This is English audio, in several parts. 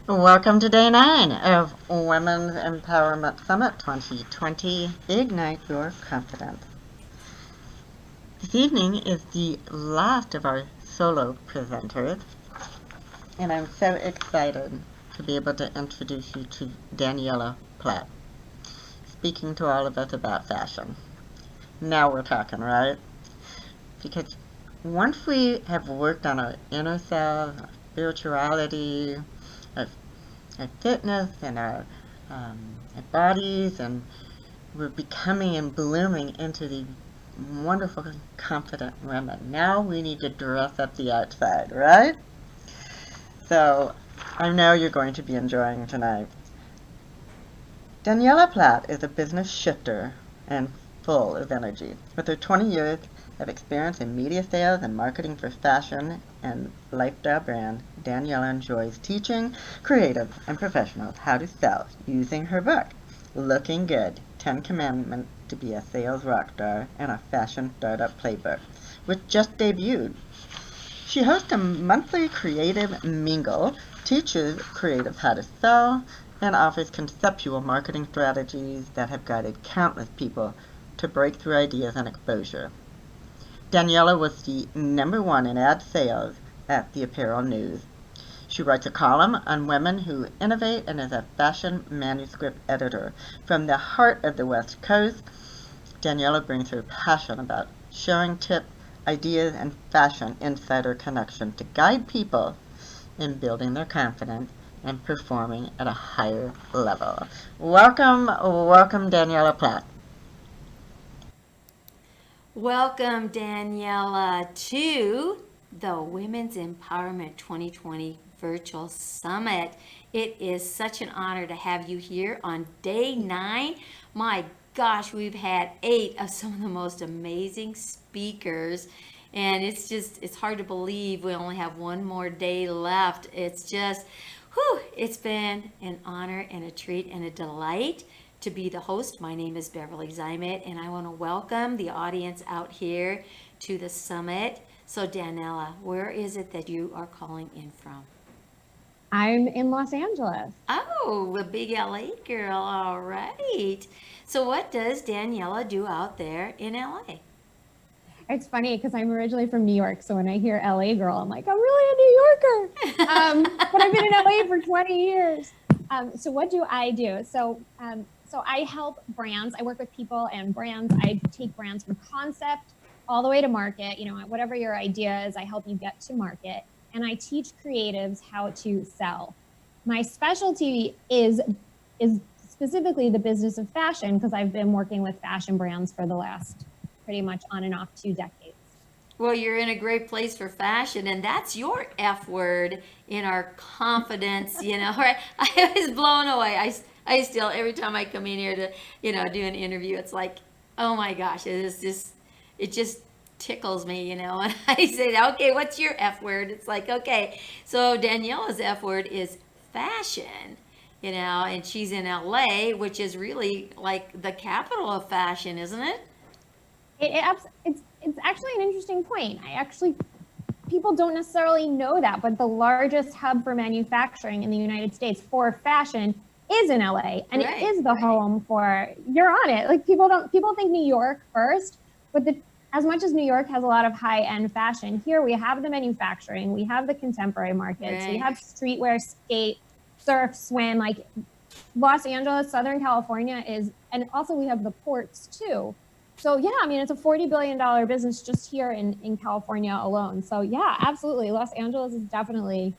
Welcome to day 9 of Women's Empowerment Summit 2020. Ignite your confidence. This evening is the last of our solo presenters, and I'm so excited to be able to introduce you to Daniela Platt, speaking to all of us about fashion. Now we're talking, right? Because once we have worked on our inner selves, our spirituality, our, our fitness, and our bodies, and we're becoming and blooming into the wonderful, confident women. Now we need to dress up the outside, right? So I know you're going to be enjoying tonight. Daniela Platt is a business shifter and full of energy. With her 20 years of experience in media sales and marketing for fashion and lifestyle brands, Daniela enjoys teaching creatives and professionals how to sell using her book, Looking Good: 10 Commandments to be a Sales Rock Star and a Fashion Startup Playbook, which just debuted. She hosts a monthly creative mingle, teaches creatives how to sell, and offers conceptual marketing strategies that have guided countless people to breakthrough ideas and exposure. Daniela was the #1 in ad sales at the Apparel News. She writes a column on women who innovate and is a fashion manuscript editor. From the heart of the West Coast, Daniela brings her passion about sharing tips, ideas, and fashion insider connection to guide people in building their confidence and performing at a higher level. Welcome, welcome, Daniela Platt. Welcome, Daniela, to the Women's Empowerment 2020 Virtual Summit. It is such an honor to have you here on day 9. My gosh, we've had 8 of some of the most amazing speakers. And it's hard to believe we only have one more day left. It's been an honor and a treat and a delight to be the host. My name is Beverly Zymet, and I want to welcome the audience out here to the summit. So, Danella, where is it that you are calling in from? I'm in Los Angeles. Oh, a big LA girl. All right. So, what does Daniela do out there in LA? It's funny because I'm originally from New York, so when I hear LA girl, I'm like, I'm really a New Yorker. But I've been in LA for 20 years. So what do I do? So I help brands. I work with people and brands. I take brands from concept all the way to market. You know, whatever your idea is, I help you get to market, and I teach creatives how to sell. My specialty is specifically the business of fashion because I've been working with fashion brands for the last pretty much on and off 2 decades. Well, you're in a great place for fashion, and that's your F word in our confidence, right? I was blown away. I still, every time I come in here to, do an interview, it's like, oh my gosh, it just tickles me, and I say, okay, what's your F word? It's like, okay, so Daniela's F word is fashion, and she's in LA, which is really like the capital of fashion, isn't it? It's actually an interesting point. I actually People don't necessarily know that, but the largest hub for manufacturing in the United States for fashion is in LA, and it Right. is the home for. You're on it. Like people think New York first, but as much as New York has a lot of high end fashion, here we have the manufacturing, we have the contemporary markets, we Right. have streetwear, skate, surf, swim. Like Los Angeles, Southern California is, and also we have the ports too. So yeah, I mean, it's a $40 billion business just here in California alone. So yeah, absolutely. Los Angeles is definitely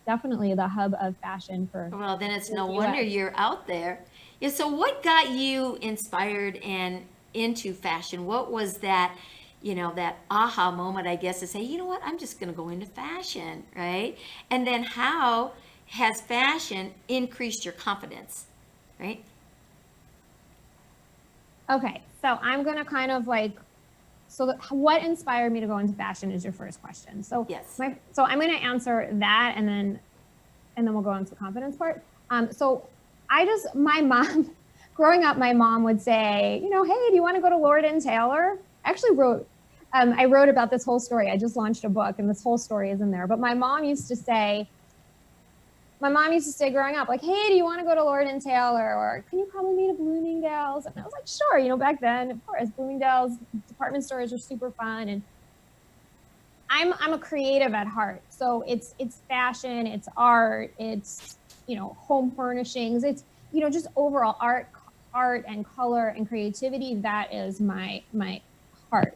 the hub of fashion for Well, then it's no the wonder US. you're out there. Yeah, so what got you inspired and into fashion? What was that, that aha moment, I guess, to say, you know what, I'm just going to go into fashion, right? And then how has fashion increased your confidence, right? Okay, so I'm gonna kind of like, what inspired me to go into fashion is your first question. Yes. So I'm gonna answer that, and then we'll go into the confidence part. So my mom, growing up, my mom would say, hey, do you want to go to Lord and Taylor? I wrote about this whole story. I just launched a book, and this whole story is in there. But my mom used to say, my mom used to say growing up, like, hey, do you want to go to Lord and Taylor? Or can you come with me to Bloomingdale's? And I was like, sure. You know, back then, of course, Bloomingdale's department stores are super fun. And I'm a creative at heart. So it's fashion, it's art, it's, you know, home furnishings. It's, you know, just overall art and color and creativity. That is my heart.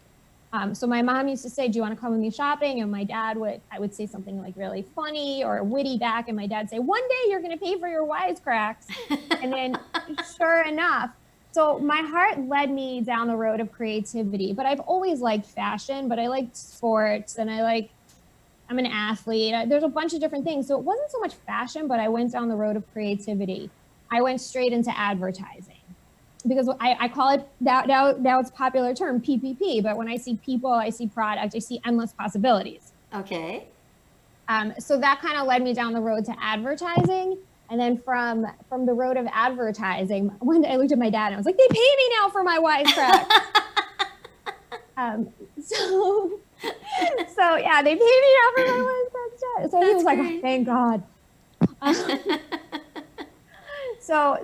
So my mom used to say, do you want to come with me shopping? And I would say something like really funny or witty back. And my dad say, one day you're going to pay for your wisecracks. And then sure enough, so my heart led me down the road of creativity, but I've always liked fashion, but I liked sports and I'm an athlete. There's a bunch of different things. So it wasn't so much fashion, but I went down the road of creativity. I went straight into advertising. Because I call it now it's a popular term, PPP, but when I see people, I see product, I see endless possibilities. Okay. So that kind of led me down the road to advertising. And then from the road of advertising, one day I looked at my dad and I was like, they pay me now for my wisecrack. So yeah, they pay me now for my wisecrack. So he was like, oh, thank God. So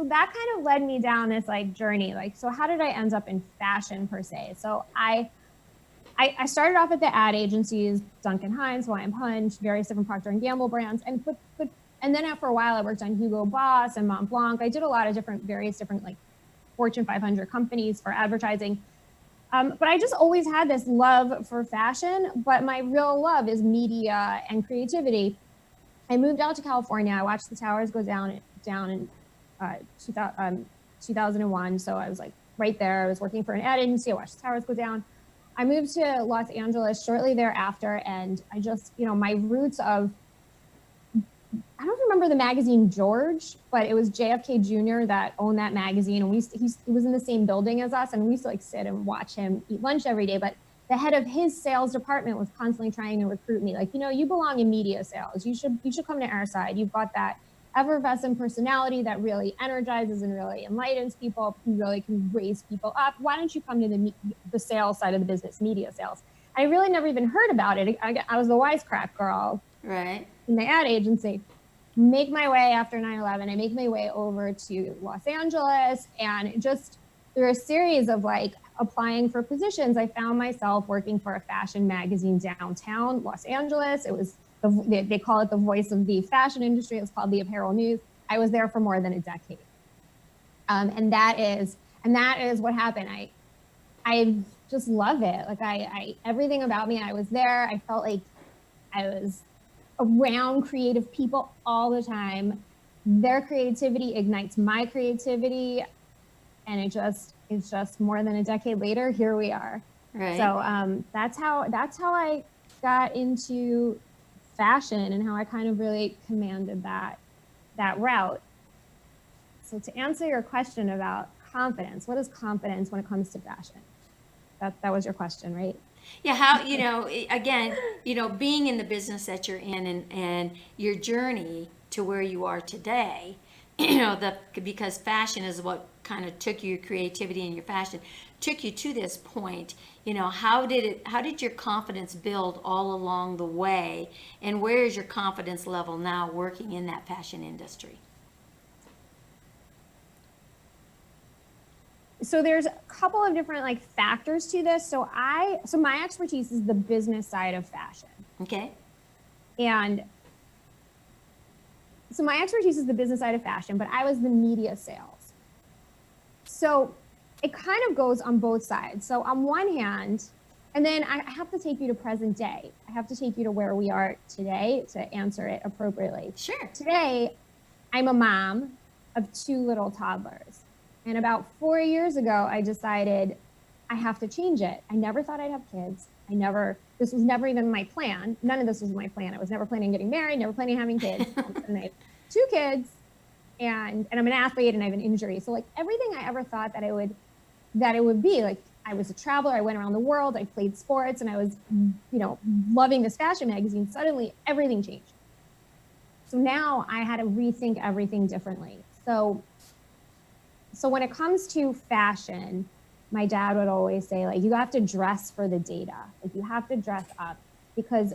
that kind of led me down this like journey. Like, so how did I end up in fashion per se? So I started off at the ad agencies, Duncan Hines, Hawaiian Punch, various different Procter & Gamble brands. And then after a while, I worked on Hugo Boss and Mont Blanc. I did a lot of various different like Fortune 500 companies for advertising. But I just always had this love for fashion, but my real love is media and creativity. I moved out to California. I watched the towers go down in 2001. So I was like right there. I was working for an ad agency. I watched the towers go down. I moved to Los Angeles shortly thereafter. And I just, you know, my roots of, I don't remember the magazine George, but it was JFK Jr. that owned that magazine. And he was in the same building as us. And we used to like sit and watch him eat lunch every day. But the head of his sales department was constantly trying to recruit me. Like, you know, you belong in media sales. You should come to our side. You've got that effervescent personality that really energizes and really enlightens people. You really can raise people up. Why don't you come to the sales side of the business, media sales? I really never even heard about it. I was the wisecrack girl, Right. in the ad agency. Make my way after 9/11. I make my way over to Los Angeles, and just through a series of like applying for positions, I found myself working for a fashion magazine downtown Los Angeles. It was they call it the voice of the fashion industry. It was called the Apparel News. I was there for more than a decade. And that is what happened. I just love it. Like I everything about me, I was there. I felt like I was around creative people all the time. Their creativity ignites my creativity. And it's just more than a decade later, here we are. Right. So that's how I got into fashion and how I kind of really commanded that route. So to answer your question about confidence, what is confidence when it comes to fashion? That was your question, right? Yeah, how, you know, again, you know, being in the business that you're in and your journey to where you are today, you know, because fashion is what kind of took your creativity and your fashion took you to this point. You know, how did your confidence build all along the way, and where is your confidence level now working in that fashion industry? So there's a couple of different like factors to this. So my expertise is the business side of fashion. Okay. And so my expertise is the business side of fashion, but I was the media sales. So it kind of goes on both sides. So on one hand, and then I have to take you to present day. I have to take you to where we are today to answer it appropriately. Sure. Today, I'm a mom of 2 little toddlers. And about 4 years ago, I decided I have to change it. I never thought I'd have kids. This was never even my plan. None of this was my plan. I was never planning on getting married, never planning on having kids. And I have 2 kids, and I'm an athlete and I have an injury. So like everything I ever thought that it would be, like I was a traveler, I went around the world, I played sports, and I was, you know, loving this fashion magazine. Suddenly everything changed. So now I had to rethink everything differently. So when it comes to fashion, my dad would always say, like, you have to dress for the data. Like, you have to dress up because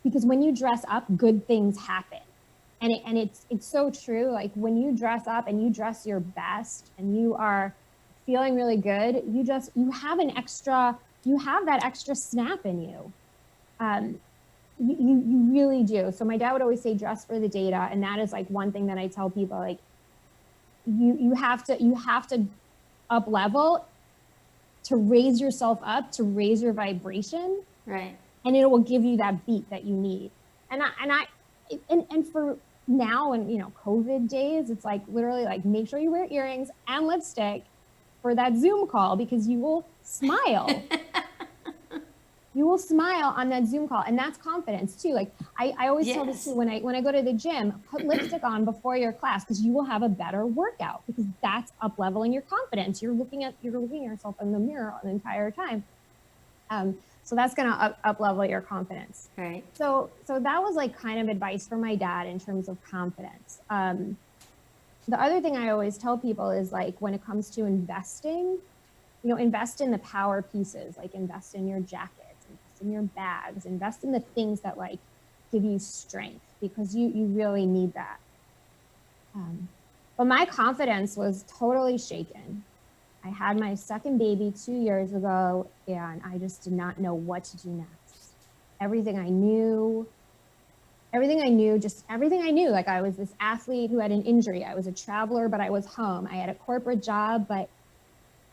when you dress up, good things happen. And it's so true. Like when you dress up and you dress your best and you are feeling really good, you have that extra snap in you. You really do. So my dad would always say, dress for the data. And that is like one thing that I tell people, like you have to up level to raise yourself up, to raise your vibration. Right. And it will give you that beat that you need. And for now, and COVID days, it's like literally like make sure you wear earrings and lipstick for that Zoom call, because you will smile. You will smile on that Zoom call, and that's confidence too. Like I always tell this too, when I go to the gym, put lipstick on before your class, because you will have a better workout, because that's up leveling your confidence. You're looking at yourself in the mirror the entire time. So that's gonna up level your confidence. Right. So that was like kind of advice from my dad in terms of confidence. The other thing I always tell people is, like, when it comes to investing, invest in the power pieces, like invest in your jackets, invest in your bags, invest in the things that like give you strength, because you really need that. But my confidence was totally shaken. I had my second baby 2 years ago, and I just did not know what to do next. Everything I knew, like I was this athlete who had an injury. I was a traveler, but I was home. I had a corporate job, but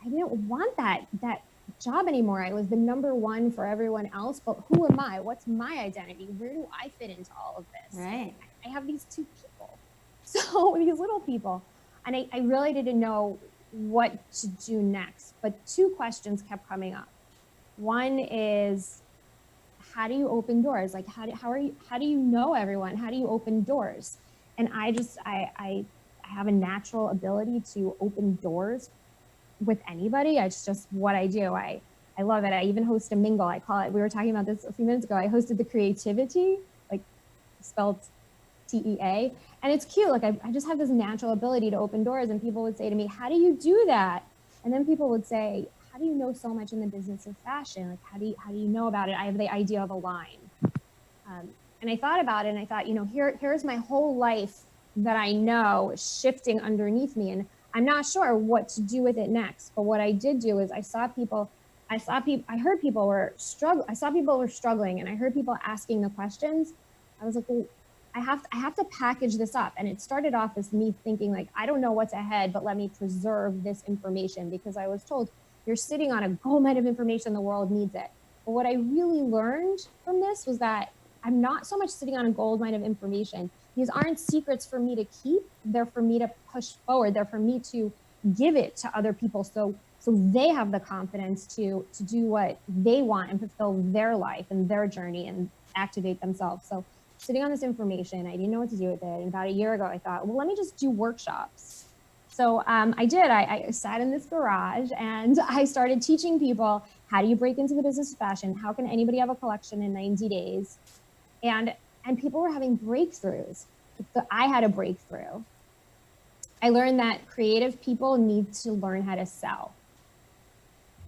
I didn't want that job anymore. I was the number one for everyone else, but who am I? What's my identity? Where do I fit into all of this? Right. I have these two people, so these little people, and I really didn't know what to do next. But two questions kept coming up. One is, how do you open doors? Like, how do you know everyone? How do you open doors? And I have a natural ability to open doors with anybody. It's just what I do. I love it. I even host a mingle. I call it, we were talking about this a few minutes ago. I hosted the Creativity, like spelled TEA. And it's cute. Like I just have this natural ability to open doors, and people would say to me, how do you do that? And then people would say, how do you know so much in the business of fashion? Like, how do you know about it? I have the idea of a line. And I thought about it, and I thought, here's my whole life that I know shifting underneath me. And I'm not sure what to do with it next. But what I did do is I heard people were struggling, and I heard people asking the questions. I was like, well, I have to package this up. And it started off as me thinking, like, I don't know what's ahead, but let me preserve this information, because I was told you're sitting on a gold mine of information, the world needs it. But what I really learned from this was that I'm not so much sitting on a gold mine of information. These aren't secrets for me to keep. They're for me to push forward. They're for me to give it to other people, so they have the confidence to do what they want and fulfill their life and their journey and activate themselves. So sitting on this information, I didn't know what to do with it. And about a year ago, I thought, well, let me just do workshops. So I did. I sat in this garage and I started teaching people, how do you break into the business of fashion? How can anybody have a collection in 90 days? And people were having breakthroughs. So I had a breakthrough. I learned that creative people need to learn how to sell.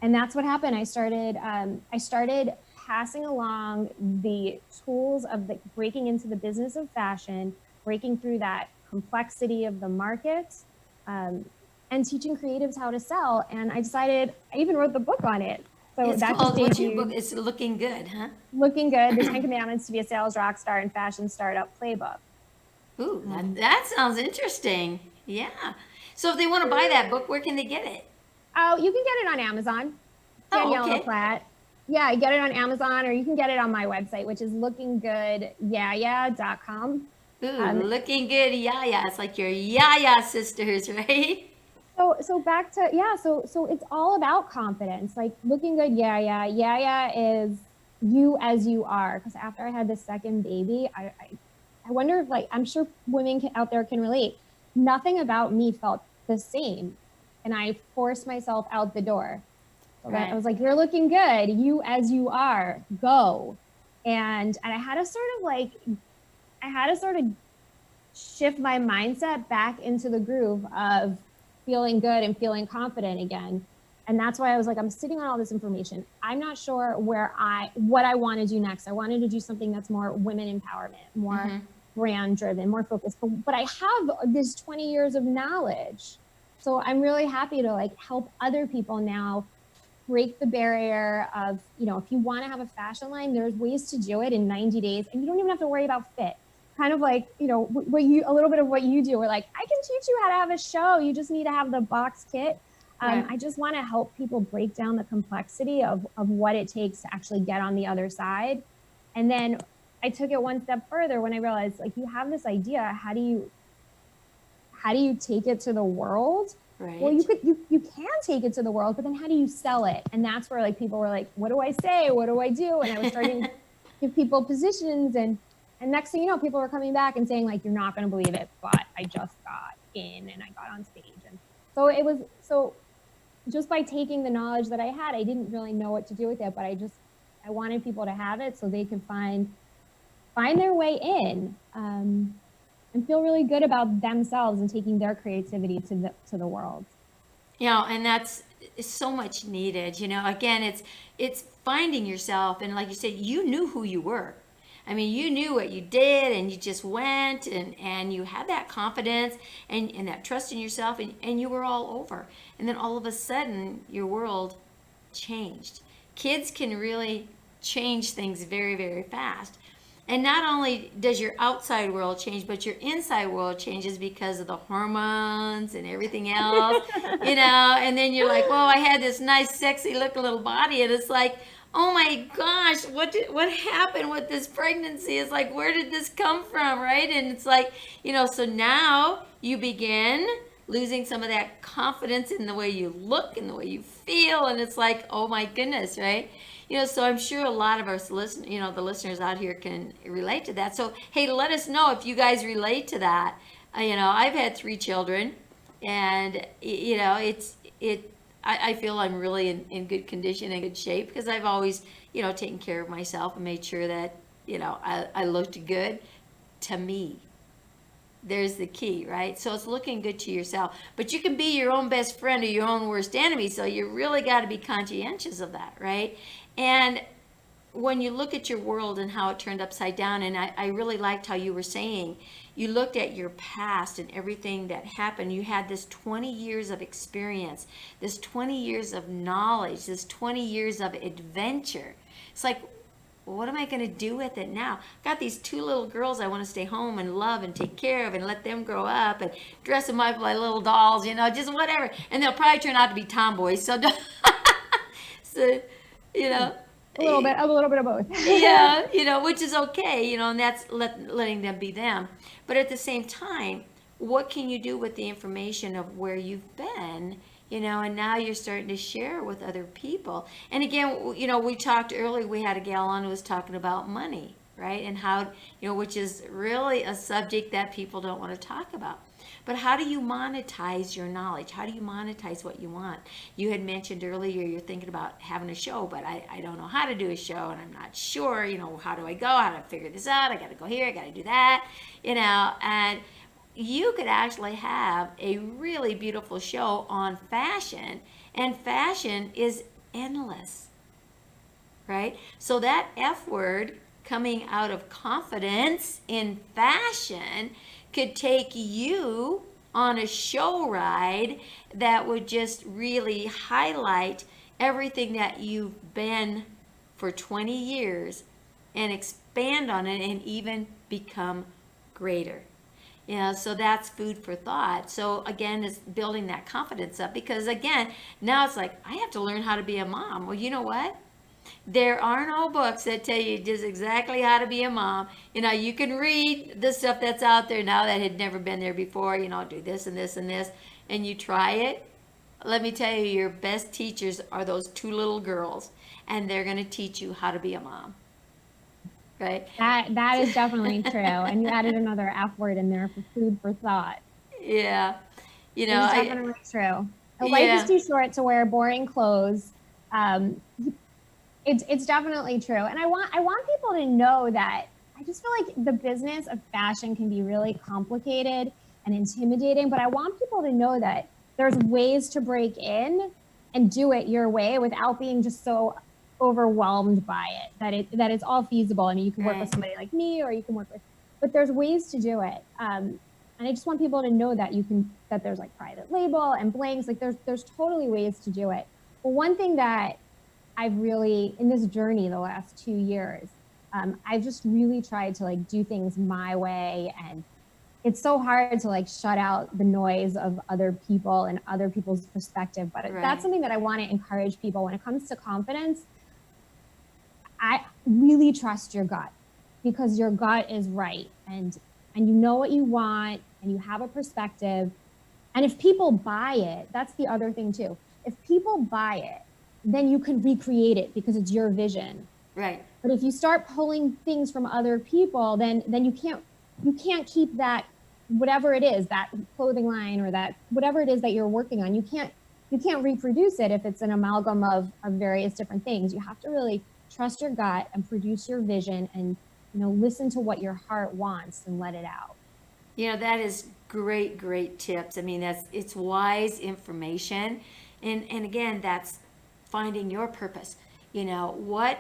And that's what happened. I started passing along the tools of breaking into the business of fashion, breaking through that complexity of the market, and teaching creatives how to sell. And I even wrote the book on it. So It's that called, just what's your book? It's Looking Good, huh? Looking Good, The 10 Commandments to be a Sales Rock Star and Fashion Startup Playbook. Ooh, that sounds interesting. Yeah. So if they want to buy that book, where can they get it? Oh, you can get it on Amazon. Danielle LaPlatte. Yeah, get it on Amazon, or you can get it on my website, which is lookinggoodYaya.com. Ooh, Looking Good Yaya. It's like your Yaya sisters, right? So back to, so it's all about confidence. Like Looking Good Yaya. Yaya is you as you are. Because after I had the second baby, I wonder if, like, I'm sure women out there can relate. Nothing about me felt the same. And I forced myself out the door. Right. I was like, you're looking good. You as you are, go. And I had to sort of shift my mindset back into the groove of feeling good and feeling confident again. And that's why I was like, I'm sitting on all this information. I'm not sure what I want to do next. I wanted to do something that's more women empowerment, more brand driven, more focused, but I have this 20 years of knowledge. So I'm really happy to like help other people now break the barrier of, you know, if you want to have a fashion line, there's ways to do it in 90 days and you don't even have to worry about fit. Kind of like, you know, what you, a little bit of what you do. We're like, I can teach you how to have a show. You just need to have the box kit. Right. I just want to help people break down the complexity of what it takes to actually get on the other side. And then I took it one step further when I realized, like, you have this idea. How do you take it to the world? Right. Well, you can take it to the world, but then how do you sell it? And that's where like people were like, what do I say? What do I do? And I was starting to give people positions, and next thing you know, people were coming back and saying like, you're not going to believe it, but I just got in and I got on stage. And so it was, so just by taking the knowledge that I had, I didn't really know what to do with it, but I wanted people to have it so they could find their way in. And feel really good about themselves and taking their creativity to the world. You know, and that's so much needed. You know, again, it's finding yourself, and like you said, you knew who you were. I mean, you knew what you did, and you just went, and you had that confidence and that trust in yourself, and you were all over. And then all of a sudden, your world changed. Kids can really change things very, very fast. And not only does your outside world change, but your inside world changes because of the hormones and everything else, you know. And then you're like, well, I had this nice, sexy looking little body, and it's like, oh my gosh, what happened with this pregnancy? It's like, where did this come from, right? And it's like, you know, so now you begin losing some of that confidence in the way you look and the way you feel, and it's like, oh my goodness, right? You know, so I'm sure a lot of our the listeners out here can relate to that. So, hey, let us know if you guys relate to that. You know, I've had 3 children, and you know, I feel I'm really in good condition and good shape because I've always, you know, taken care of myself and made sure that, you know, I looked good to me. There's the key, right? So it's looking good to yourself. But you can be your own best friend or your own worst enemy, so you really got to be conscientious of that, right? And when you look at your world and how it turned upside down, and I really liked how you were saying, you looked at your past and everything that happened. You had this 20 years of experience, this 20 years of knowledge, this 20 years of adventure. It's like, what am I going to do with it now? I've got these 2 little girls I want to stay home and love and take care of and let them grow up and dress them up like little dolls, you know, just whatever. And they'll probably turn out to be tomboys. So, so you know. A little bit of both. Yeah, you know, which is okay, you know, and that's letting them be them. But at the same time, what can you do with the information of where you've been? You know, and now you're starting to share with other people. And again, you know, we talked earlier, we had a gal on who was talking about money, right? And how, you know, which is really a subject that people don't want to talk about. But how do you monetize your knowledge? How do you monetize what you want? You had mentioned earlier you're thinking about having a show, but I don't know how to do a show, and I'm not sure, you know, how do I go? How do I figure this out? I got to go here, I got to do that, you know, and you could actually have a really beautiful show on fashion, and fashion is endless, right? So that F word coming out of confidence in fashion could take you on a show ride that would just really highlight everything that you've been for 20 years and expand on it and even become greater. You know, so that's food for thought. So again, it's building that confidence up, because again, now it's like, I have to learn how to be a mom. Well, you know what? There are no books that tell you just exactly how to be a mom. You know, you can read the stuff that's out there now that had never been there before, you know, do this and this and this, and you try it. Let me tell you, your best teachers are those 2 little girls, and they're going to teach you how to be a mom. Right? That is definitely true. And you added another F word in there for food for thought. Yeah. You know, it's definitely true. Life is too short to wear boring clothes. It's definitely true. And I want people to know that I just feel like the business of fashion can be really complicated and intimidating, but I want people to know that there's ways to break in and do it your way without being just so overwhelmed by it, that it's all feasible. I mean, you can work with somebody like me, or you can work with but there's ways to do it. And I just want people to know that that there's like private label and blanks, like there's totally ways to do it. But one thing that I've really, in this journey the last 2 years, I've just really tried to like do things my way. And it's so hard to like shut out the noise of other people and other people's perspective. But that's something that I want to encourage people when it comes to confidence. I really trust your gut, because your gut is right, and you know what you want, and you have a perspective. And if people buy it, that's the other thing too. If people buy it, then you can recreate it because it's your vision. Right. But if you start pulling things from other people, then you can't keep that, whatever it is, that clothing line or that whatever it is that you're working on. You can't reproduce it if it's an amalgam of various different things. You have to really trust your gut and produce your vision, and listen to what your heart wants and let it out. That is great tips. I mean, it's wise information. And again, that's finding your purpose. What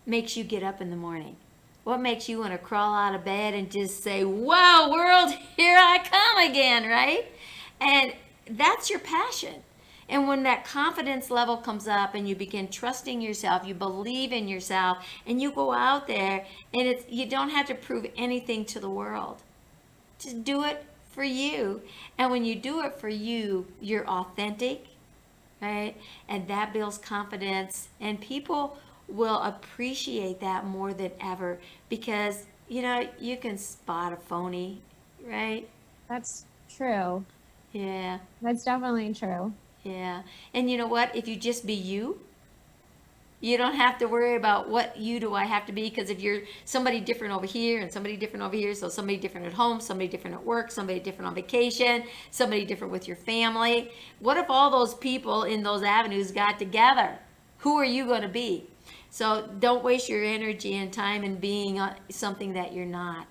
makes you get up in the morning? What makes you want to crawl out of bed and just say, "Wow, world, here I come again," right? And that's your passion. And when that confidence level comes up and you begin trusting yourself, you believe in yourself, and you go out there, and you don't have to prove anything to the world. Just do it for you. And when you do it for you, you're authentic, right? And that builds confidence, and people will appreciate that more than ever, because you can spot a phony, right? That's true. Yeah. That's definitely true. Yeah. And you know what? If you just be you, you don't have to worry about what you do I have to be, because if you're somebody different over here and somebody different over here, so somebody different at home, somebody different at work, somebody different on vacation, somebody different with your family. What if all those people in those avenues got together? Who are you going to be? So don't waste your energy and time in being something that you're not.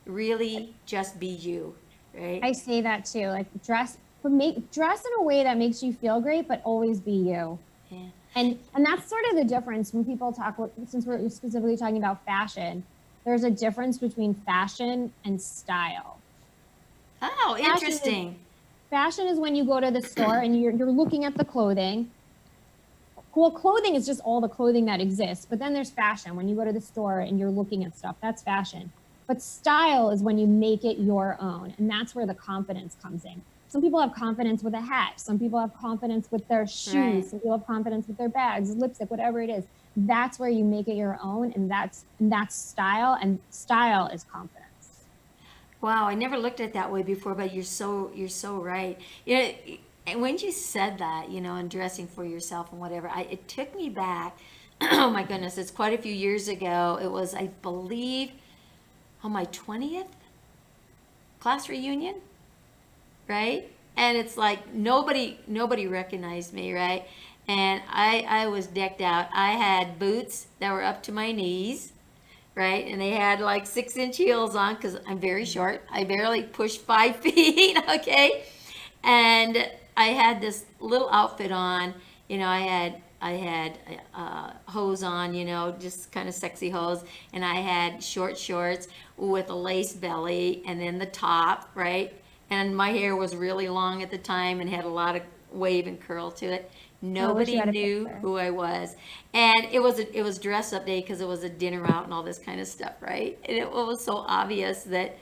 Really just be you, right? I say that too. Like dress in a way that makes you feel great, but always be you. Yeah. And that's sort of the difference when people talk, since we're specifically talking about fashion, there's a difference between fashion and style. Oh, interesting. Fashion is when you go to the store and you're looking at the clothing. Well, clothing is just all the clothing that exists, but then there's fashion. When you go to the store and you're looking at stuff, that's fashion. But style is when you make it your own, and that's where the confidence comes in. Some people have confidence with a hat. Some people have confidence with their shoes. Right. Some people have confidence with their bags, lipstick, whatever it is. That's where you make it your own, and that's style, and style is confidence. Wow, I never looked at it that way before, but you're so right. And when you said that, and dressing for yourself and whatever, it took me back. Oh my goodness, it's quite a few years ago. It was, I believe, on my 20th class reunion. Right? And it's like nobody recognized me, right? And I was decked out. I had boots that were up to my knees, right? And they had like 6-inch heels on, because I'm very short. I barely push 5 feet, okay? And I had this little outfit on. I had hose on, just kind of sexy hose, and I had short shorts with a lace belly, and then the top, right? And my hair was really long at the time and had a lot of wave and curl to it. Nobody knew who I was. And it was dress up day, because it was a dinner out and all this kind of stuff, right? And it was so obvious that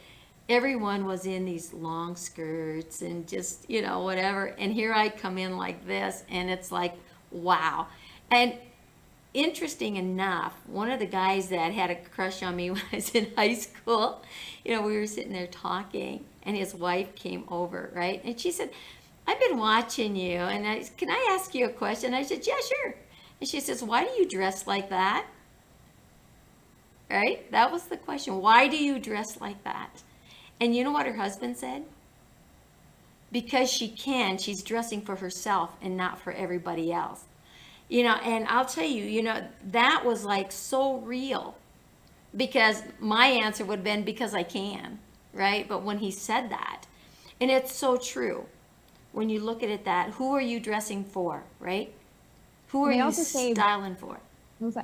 everyone was in these long skirts and just, whatever. And here I come in like this, and it's like, wow. And interesting enough, one of the guys that had a crush on me when I was in high school, we were sitting there talking, and his wife came over, right? And she said, "I've been watching you, and can I ask you a question?" I said, "Yeah, sure." And she says, "Why do you dress like that?" Right? That was the question. Why do you dress like that? And you know what her husband said? Because she's dressing for herself and not for everybody else. And I'll tell you, that was like so real, because my answer would have been because I can, right? But when he said that, and it's so true, when you look at it, that who are you dressing for, right? Who are you styling for?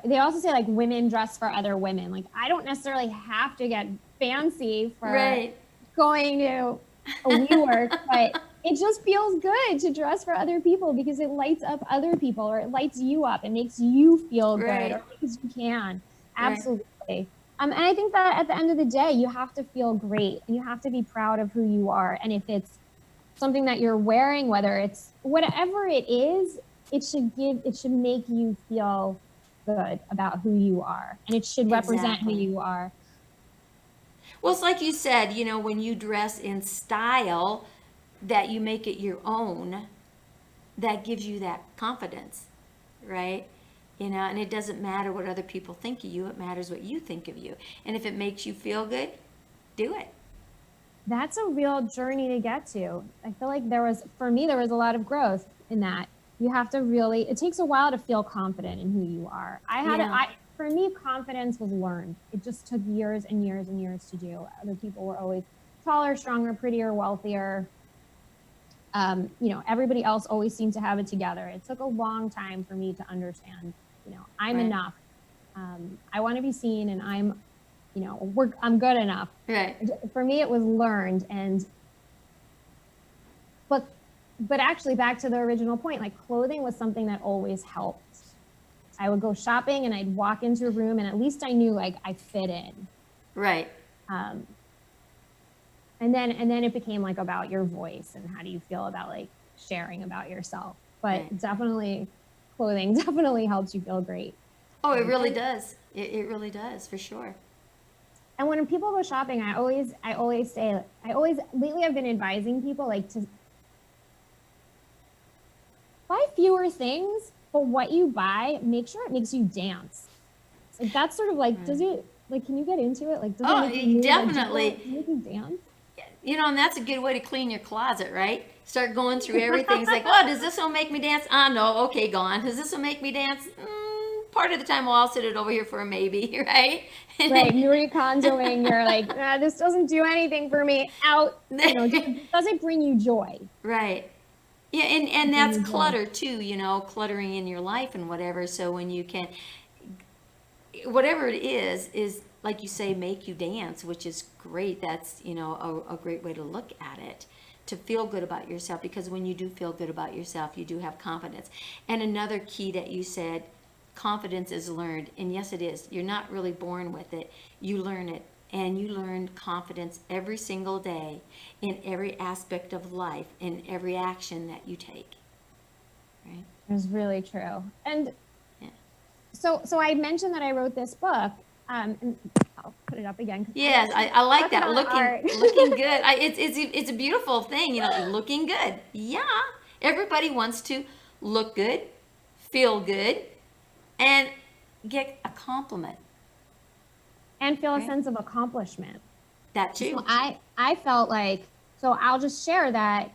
They also say like women dress for other women. Like I don't necessarily have to get fancy for Right. going to a WeWork, but it just feels good to dress for other people because it lights up other people, or it lights you up. It makes you feel good, Right. or because you can. Right. Absolutely. And I think that at the end of the day, you have to feel great and you have to be proud of who you are. And if it's something that you're wearing, whether it's whatever it is, it should make you feel good about who you are, and it should represent who Exactly. you are. Well, it's like you said, when you dress in style, that you make it your own, that gives you that confidence, right? And it doesn't matter what other people think of you, it matters what you think of you. And if it makes you feel good, do it. That's a real journey to get to. I feel like for me, there was a lot of growth in that. You have to really, it takes a while to feel confident in who you are. Yeah. For me, confidence was learned. It just took years and years and years to do. Other people were always taller, stronger, prettier, wealthier. Everybody else always seemed to have it together. It took a long time for me to understand, I'm Right. enough. I want to be seen, and I'm good enough. Right. For me, it was learned, but actually back to the original point, like clothing was something that always helped. I would go shopping and I'd walk into a room and at least I knew like I fit in. Right. And then it became like about your voice and how do you feel about like sharing about yourself. But Right. definitely clothing definitely helps you feel great. Oh, it really does. It really does, for sure. And when people go shopping, I always say, lately I've been advising people like to buy fewer things, but what you buy, make sure it makes you dance. Like that's sort of like, does it, like, can you get into it? Like, does Oh, it make you move, definitely. Like, make you dance? And that's a good way to clean your closet, right? Start going through everything. It's like, well, does this one make me dance? No, okay, gone. Does this one make me dance? Part of the time, well, I'll sit it over here for a maybe, right? Right, Marie Kondoing, you're like, this doesn't do anything for me. Out, doesn't bring you joy. Right. Yeah, and that's clutter too, cluttering in your life and whatever. So when you can, whatever it is like you say, make you dance, which is great. That's, a great way to look at it, to feel good about yourself, because when you do feel good about yourself, you do have confidence. And another key that you said, confidence is learned. And yes, it is. You're not really born with it. You learn it. And you learn confidence every single day in every aspect of life, in every action that you take. Right? It's really true. And Yeah. so I mentioned that I wrote this book, and I'll put it up again. Yes, I like that. Art. Looking good. It's a beautiful thing, looking good. Yeah. Everybody wants to look good, feel good, and get a compliment. And feel a Right. sense of accomplishment. That too. So I felt like, so I'll just share that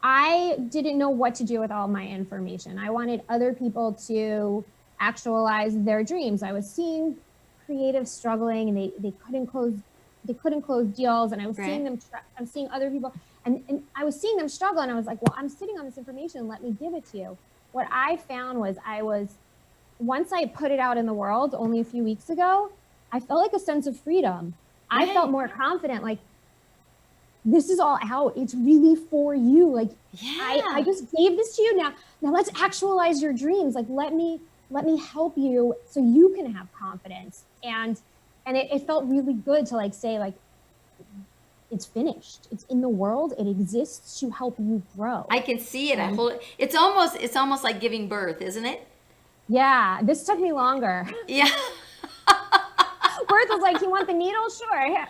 I didn't know what to do with all my information. I wanted other people to actualize their dreams. I was seeing creatives struggling and they couldn't close deals, and I was Right. seeing them I'm seeing other people and I was seeing them struggle, and I was like, well, I'm sitting on this information, let me give it to you. What I found was once I put it out in the world only a few weeks ago, I felt like a sense of freedom. I Right. felt more confident, like this is all out. It's really for you. Like Yeah. I just gave this to you. Now let's actualize your dreams. Like let me help you so you can have confidence. And it felt really good to like say like it's finished. It's in the world. It exists to help you grow. I can see it. I hold it. It's almost like giving birth, isn't it? Yeah, this took me longer. Yeah. Birth was like, you want the needle? Sure. Yeah.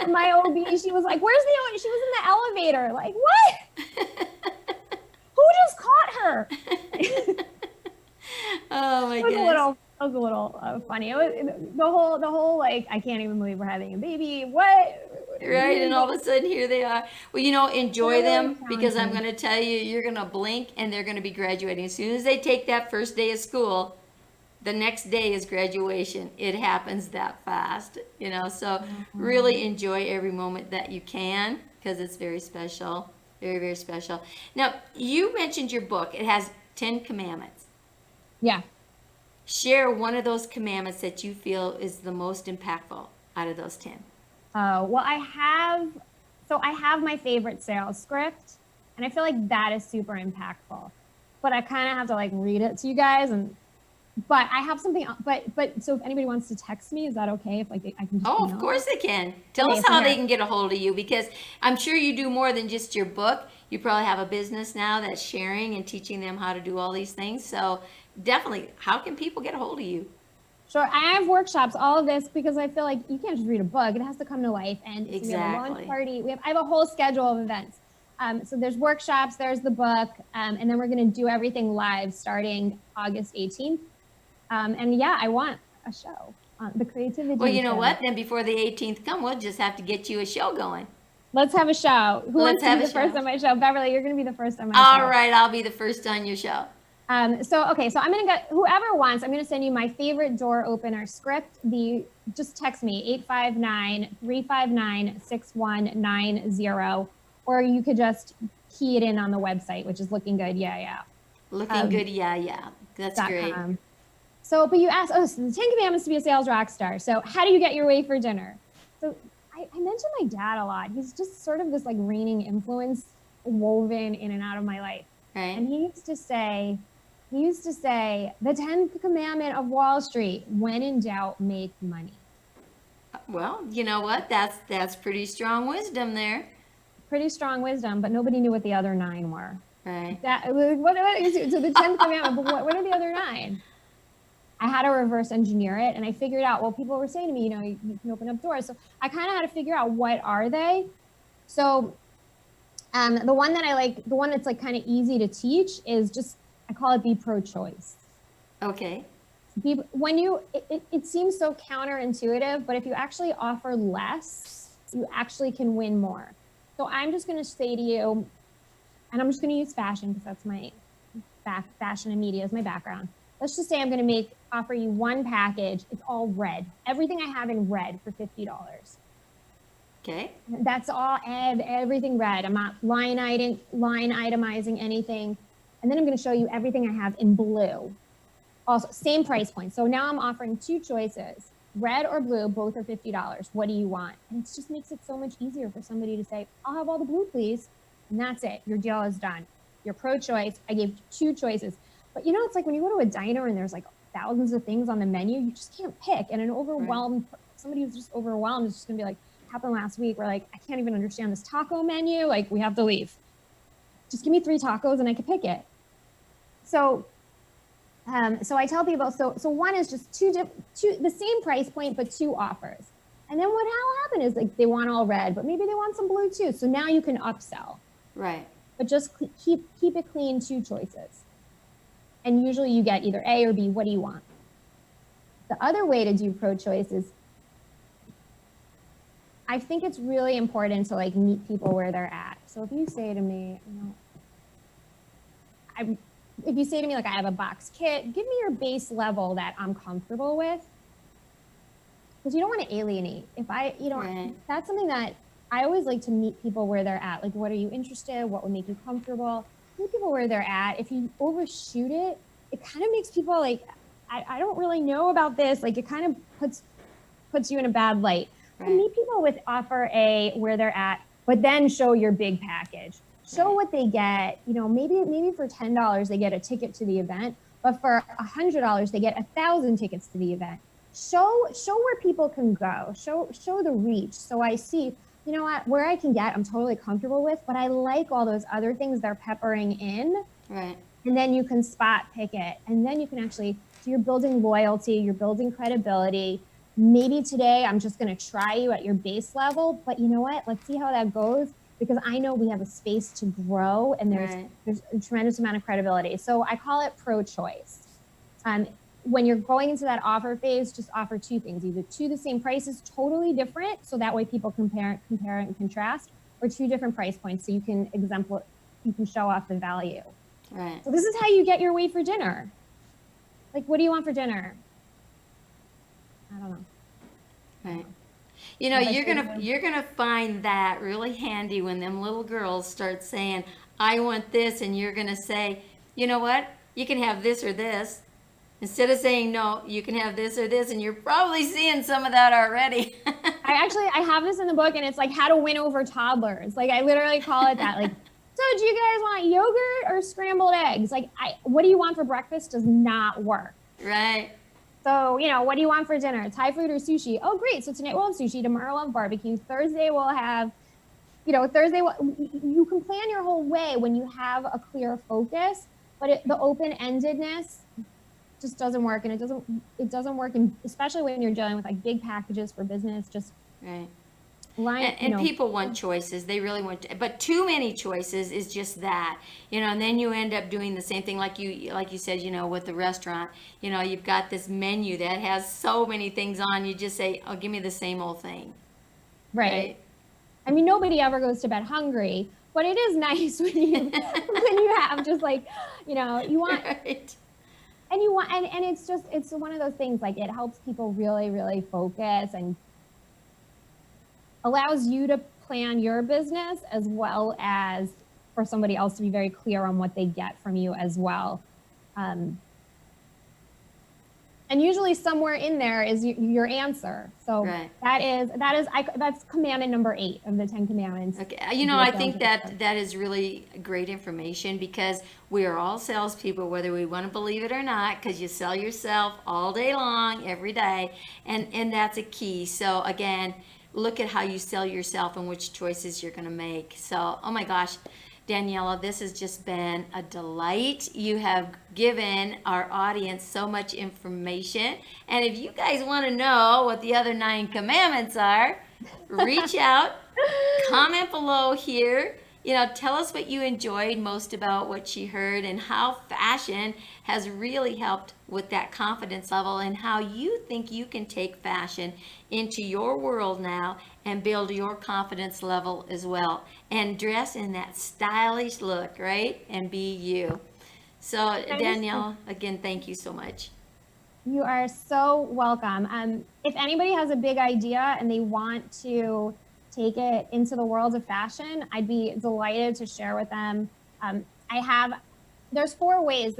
My OB, she was like, where's the, she was in the elevator. Like, what? Who just caught her? Oh my It goodness. was a little funny. It was the whole like, I can't even believe we're having a baby. What? Right, and all of a sudden here they are. Well, enjoy They're really them, because I'm talented. going to tell you, you're going to blink and they're going to be graduating. As soon as they take that first day of school, the next day is graduation. It happens that fast, so really enjoy every moment that you can, because it's very special, very, very special. Now, you mentioned your book. It has 10 commandments. Yeah. Share one of those commandments that you feel is the most impactful out of those 10. Well, I have my favorite sales script, and I feel like that is super impactful. But I kind of have to like read it to you guys, but I have something. But so if anybody wants to text me, is that okay? If like I can. Just Oh, of email course it? they can. Tell Okay, us so how here. they can get a hold of you, because I'm sure you do more than just your book. You probably have a business now that's sharing and teaching them how to do all these things. So definitely, how can people get a hold of you? Sure, I have workshops, all of this, because I feel like you can't just read a book; it has to come to life. And so we have a launch Exactly. party. I have a whole schedule of events. So there's workshops, there's the book, and then we're going to do everything live starting August 18th. And yeah, I want a show, the creativity. Well, you know show. what? Then before the 18th come, we'll just have to get you a show going. Let's have a show. Who Let's wants to have be a the first show. on my show? Beverly, you're going to be the first on my show. All right, I'll be the first on your show. So I'm going to get whoever wants. I'm going to send you my favorite door opener script. Just text me 859-359-6190, or you could just key it in on the website, which is Looking Good. Yeah. Looking good, yeah. That's great. So, but you asked, so the 10 commandments to be a sales rock star. So how do you get your way for dinner? So I mentioned my dad a lot. He's just sort of this like reigning influence woven in and out of my life. Right. And he used to say, the 10th commandment of Wall Street: when in doubt, make money. Well, you know what? That's pretty strong wisdom there. Pretty strong wisdom, but nobody knew what the other 9 were. Right. So the 10th commandment, but what are the other 9? I had to reverse engineer it, and I figured out, well, people were saying to me, you can open up doors. So I kind of had to figure out, what are they? So the one that I like, the one that's like kind of easy to teach is I call it be pro-choice. Okay. It seems so counterintuitive, but if you actually offer less, you actually can win more. So I'm just going to say to you, and I'm just going to use fashion because that's my fashion and media is my background. Let's just say I'm going to offer you one package. It's all red. Everything I have in red for $50. Okay. That's all, everything red. I'm not line itemizing anything. And then I'm going to show you everything I have in blue. Also, same price point. So now I'm offering 2 choices, red or blue, both are $50. What do you want? And it just makes it so much easier for somebody to say, I'll have all the blue, please. And that's it. Your deal is done. You're pro-choice. I gave 2 choices. But it's like when you go to a diner and there's like thousands of things on the menu, you just can't pick. And somebody who's just overwhelmed is just going to be like, happened last week. We're like, I can't even understand this taco menu. Like, we have to leave. Just give me 3 tacos and I can pick it. So I tell people, so one is just two, the same price point, but 2 offers. And then what'll happen is like they want all red, but maybe they want some blue too. So now you can upsell. Right. But just keep it clean, 2 choices. And usually you get either A or B. What do you want? The other way to do pro-choice is, I think it's really important to like meet people where they're at. So if you say to me, if you say to me, like, I have a box kit, give me your base level that I'm comfortable with. Because you don't want to alienate. Right. That's something that I always like to meet people where they're at. Like, what are you interested in? What would make you comfortable? Meet people where they're at. If you overshoot it, it kind of makes people like, I don't really know about this. Like, it kind of puts you in a bad light. Right. Meet people with offer A where they're at, but then show your big package. Show what they get. Maybe for $10 they get a ticket to the event, but for $100 they get 1,000 tickets to the event. Show where people can go. Show the reach. So I see, where I can get, I'm totally comfortable with, but I like all those other things they're peppering in. Right. And then you can spot pick it, and then you can actually. So you're building loyalty. You're building credibility. Maybe today I'm just going to try you at your base level, but you know what? Let's see how that goes, because I know we have a space to grow, and there's a tremendous amount of credibility. So I call it pro-choice. When you're going into that offer phase, just offer 2 things: either 2 the same prices, totally different, so that way people compare and contrast, or 2 different price points, so you can show off the value. Right. So this is how you get your way for dinner. Like, what do you want for dinner? I don't know. Right. You're gonna find that really handy when them little girls start saying, I want this, and you're gonna say, you know what? You can have this or this. Instead of saying, no, you can have this or this, and you're probably seeing some of that already. I have this in the book, and it's like how to win over toddlers. Like I literally call it that. Like, so do you guys want yogurt or scrambled eggs? Like, what do you want for breakfast does not work. Right. So, what do you want for dinner? Thai food or sushi? Oh, great. So tonight we'll have sushi. Tomorrow we'll have barbecue. Thursday we'll have, you can plan your whole way when you have a clear focus, but the open-endedness just doesn't work. And it doesn't work, especially when you're dealing with like big packages for business, just Right. line, And people want choices. They really want, but too many choices is just that, and then you end up doing the same thing like you said, with the restaurant. You've got this menu that has so many things on. You just say, oh, give me the same old thing. right. I mean, nobody ever goes to bed hungry, but it is nice when you have just like, you want, Right. and it's one of those things, like it helps people really, really focus and allows you to plan your business as well as for somebody else to be very clear on what they get from you as well. And usually somewhere in there is your answer. So Right. that's commandment number 8 of the 10 commandments. Okay, I think that is really great information, because we are all salespeople, whether we want to believe it or not, because you sell yourself all day long, every day, and that's a key. So again, look at how you sell yourself and which choices you're going to make. So, oh my gosh, Daniela, this has just been a delight. You have given our audience so much information. And if you guys want to know what the other 9 commandments are, reach out, comment below here. Tell us what you enjoyed most about what she heard, and how fashion has really helped with that confidence level, and how you think you can take fashion into your world now and build your confidence level as well, and dress in that stylish look, right? And be you. So Danielle, again, thank you so much. You are so welcome. If anybody has a big idea and they want to take it into the world of fashion, I'd be delighted to share with them. There's 4 ways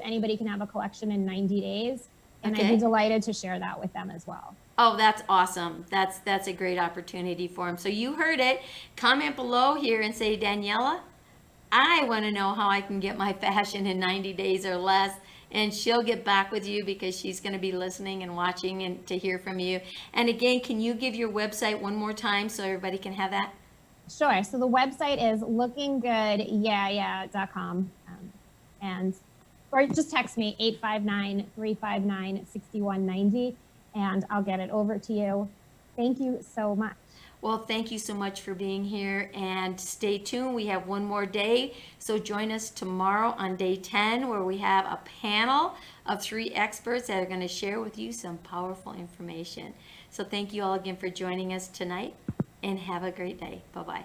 anybody can have a collection in 90 days. And Okay. I'd be delighted to share that with them as well. Oh, that's awesome. That's a great opportunity for them. So you heard it. Comment below here and say, Daniela, I want to know how I can get my fashion in 90 days or less. And she'll get back with you, because she's going to be listening and watching and to hear from you. And again, can you give your website one more time so everybody can have that? Sure. So the website is lookinggoodyeahyeah.com. Or just text me 859-359-6190, and I'll get it over to you. Thank you so much. Well, thank you so much for being here, and stay tuned. We have one more day, so join us tomorrow on day 10, where we have a panel of 3 experts that are going to share with you some powerful information. So thank you all again for joining us tonight, and have a great day. Bye-bye.